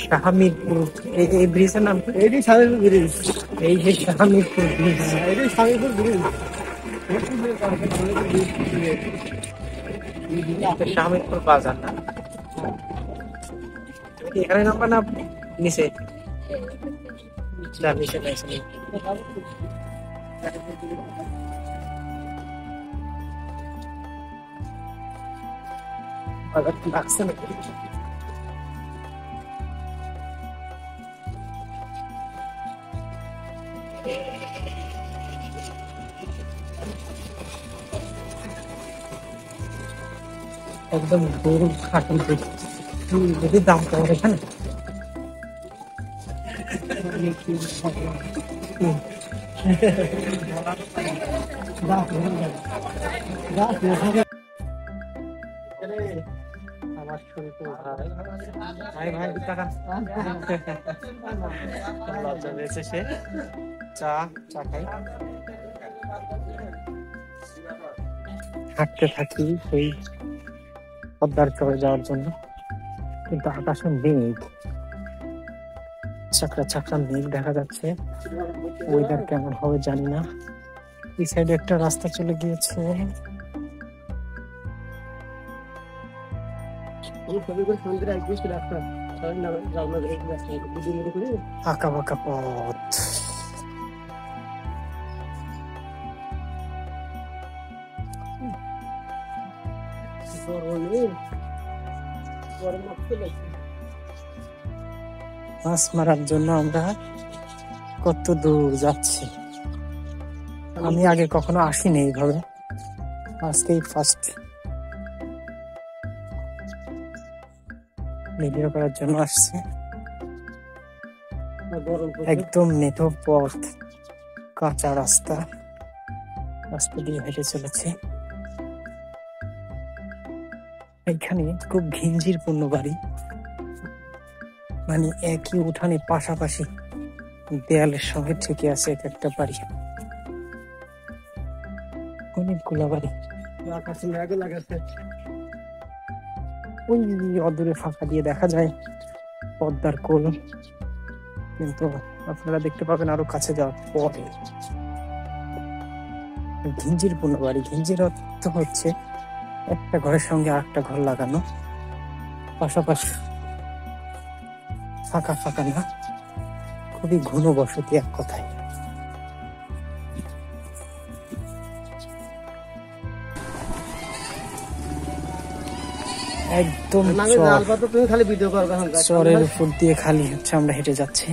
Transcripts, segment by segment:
শাহমিরপুর, এই ব্রিজের নাম এইটি শাহমিরপুর ব্রিজ। এই যে শাহমিরপুর ব্রিজ, এইটি শাহমিরপুর ব্রিজ। শাহমিরপুর বাজার না, এখানে নাম্বার না নিচে? নিচে লাগছে না। একদম গরু খাটুন যদি দাম কম এখানে। আমার শরীর ভাই ভাই টাকা লজ্জা পেয়েছে সে। চা খাই, হাঁটতে থাকি সেই পদ্মার চরে যাওয়ার জন্য, কিন্তু আকাশে মেঘ, চাকরা চাকরা মেঘ দেখা যাচ্ছে। ওয়েদার কেমন হবে জানি না। এই সাইডে একটা রাস্তা চলে গিয়েছে, আঁকা বাঁকা পথ। মাছ মারার জন্য আমরা কত দূর যাচ্ছি। আমি আগে কখনো আসিনি এইভাবে, আজকেই ফার্স্ট ভিডিও করার জন্য আসছে। একদম মেঠো পথ, কাঁচা রাস্তা, রাস্তা দিয়ে হেঁটে চলেছে। এখানে খুব ঘিঞ্জিরপূর্ণ বাড়ি, মানে একই উঠানে পাশাপাশি দেয়ালের সঙ্গে ঠেকে আছে এক একটা বাড়ি, অনেকগুলা বাড়ি। ওই অদূরে ফাঁকা দিয়ে দেখা যায় পদ্মার কোল, কিন্তু আপনারা দেখতে পাবেন আরো কাছে যাওয়ার পরে। ঘিঞ্জিরপূর্ণ বাড়ি, ঘিঞ্জির অর্থ হচ্ছে একটা ঘরের সঙ্গে আরেকটা ঘর লাগানো, পাশাপাশি, ফাঁকা ফাঁকা না, খুবই ঘন বসতি এক কথায়। একদম চরের উপর দিয়ে খালি হচ্ছে আমরা হেঁটে যাচ্ছি।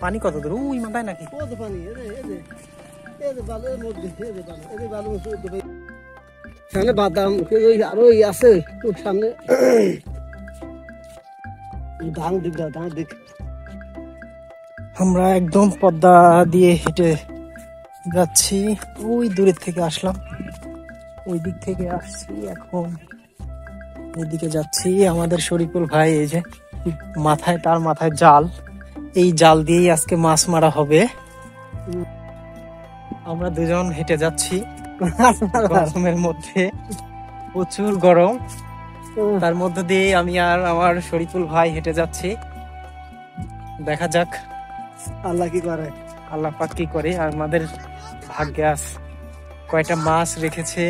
পানি কত দূর? ওই মাথায় নাকি সামনে বাদাম আরো আছে সামনে, ধান দিক ধান দিক। আমরা একদম পদ্মা দিয়ে হেঁটে যাচ্ছি, ওই দূরের থেকে আসলাম, ওই দিক থেকে আসছি, এখন এইদিকে যাচ্ছি। আমাদের শরীফুল ভাই এই যে মাথায়, তার মাথায় জাল, এই জাল দিয়েই আজকে মাছ মারা হবে। আমরা দুজন হেঁটে যাচ্ছি গরমের মধ্যে, প্রচুর গরম, তার মধ্যে দিয়ে আমি আর আমার শরীফুল ভাই হেঁটে যাচ্ছি। দেখা যাক আল্লাহ কি করে, আল্লাহ পাক কি করে। আর আমাদের ভাগ্যে আজ কয়টা মাছ রেখেছে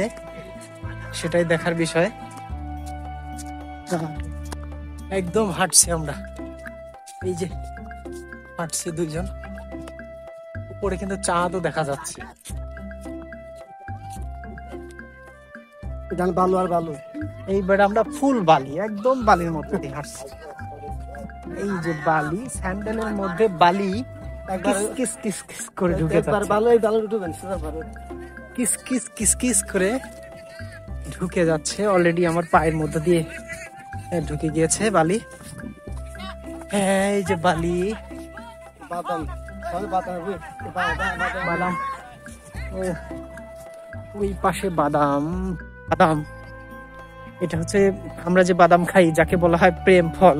সেটাই দেখার বিষয়। একদম হাঁটছি আমরা, এই যে হাঁটছি দুইজন, উপরে কিন্তু চাঁদও দেখা যাচ্ছে। বালু আর বালু, এইবারে আমরা ফুল বালি, একদম বালির মধ্যে দিয়ে হাঁটছি। এই যে বালি, স্যান্ডেলের মধ্যে বালি কিস কিস কিস কিস করে ঢুকে যাচ্ছে, কিস কিস কিস কিস করে ঢুকে যাচ্ছে। অলরেডি আমার পায়ের মধ্যে দিয়ে ঢুকে গিয়েছে বালি। হ্যাঁ, এই যে বালি, বাদাম বাদাম, ওই পাশে বাদাম, বাদাম এটা হচ্ছে আমরা যে বাদাম খাই, যাকে বলা হয় প্রেম ফল,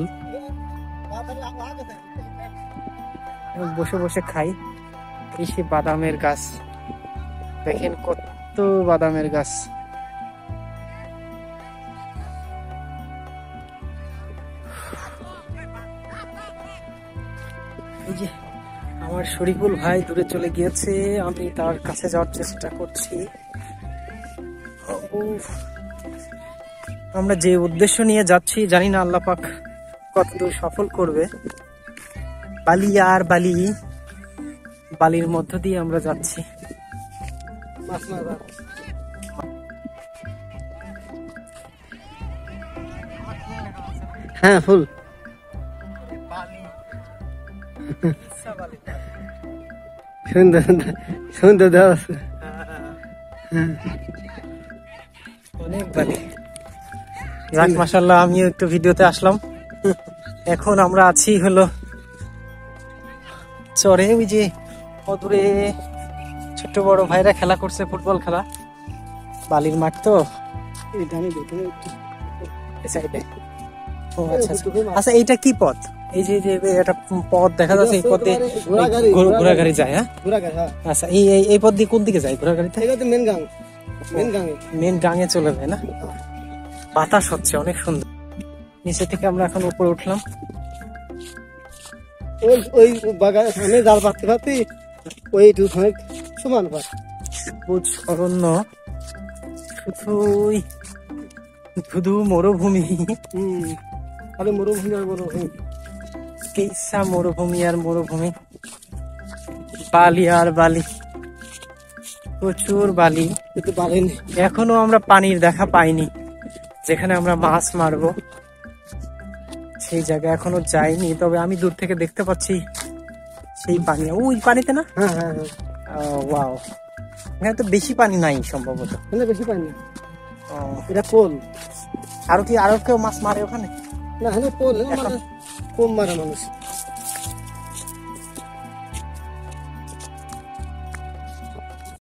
বসে বসে খাই। এই সে বাদামের গাছ, দেখেন কত বাদামের গাছ। এই যে আমার শরীফুল ভাই দূরে চলে গিয়েছে, আমি তার কাছে যাওয়ার চেষ্টা করছি। উফ, আমরা যে উদ্দেশ্য নিয়ে যাচ্ছি জানি না আল্লাহ পাক কতদূর সফল করবে। বালি আর বালি, বালির মধ্য দিয়ে আমরা যাচ্ছি। হ্যাঁ ফুল সুন্দর সুন্দর দেওয়া আছে। অনেক বালি। যাক মাশাআল্লাহ, আমিও একটু ভিডিওতে আসলাম। এখন আমরা আছি হলো চরে, ওই যে অদূরে ছোট বড় ভাইরা খেলা করছে, ফুটবল খেলা। বালির মাঠ তো এই সাইডে। ও আচ্ছা আচ্ছা, এইটা কি পথ? এই যে যে একটা পথ দেখা যাচ্ছে, এই পথে ঘোড়া গাড়ি যায়। হ্যাঁ আচ্ছা, এই এই পথ দিয়ে কোন দিকে যায় ঘোড়া গাড়িতে? মেন গাঙে চলে যায় না? বাতাস হচ্ছে অনেক সুন্দর। নিচে থেকে আমরা এখন উপরে উঠলাম। ওই বাগান সামনে জাল পাততে পারতি ওই সমান পাত সবুজ অরণ্য, শুধুই শুধু মরুভূমি। আরে মরুভূমি আর মরুভূমি, কেসা মরুভূমি আর মরুভূমি, বালি আর বালি, প্রচুর বালি। কিন্তু বাড়েনি এখনো আমরা পানির দেখা পাইনি। যেখানে আমরা মাছ মারবো সেই জায়গায় এখনো যাইনি, তবে আমি দূর থেকে দেখতে পাচ্ছি সেই পানি। ওই পানিতে না? হ্যাঁ হ্যাঁ হ্যাঁ, ওয়াও, এখানে তো বেশি পানি নাই সম্ভবত। বেশি পানি না, এটা পোল। আরো কেউ মাছ মারে ওখানে? না হ্যাঁ পোল, কম মারে মানুষ।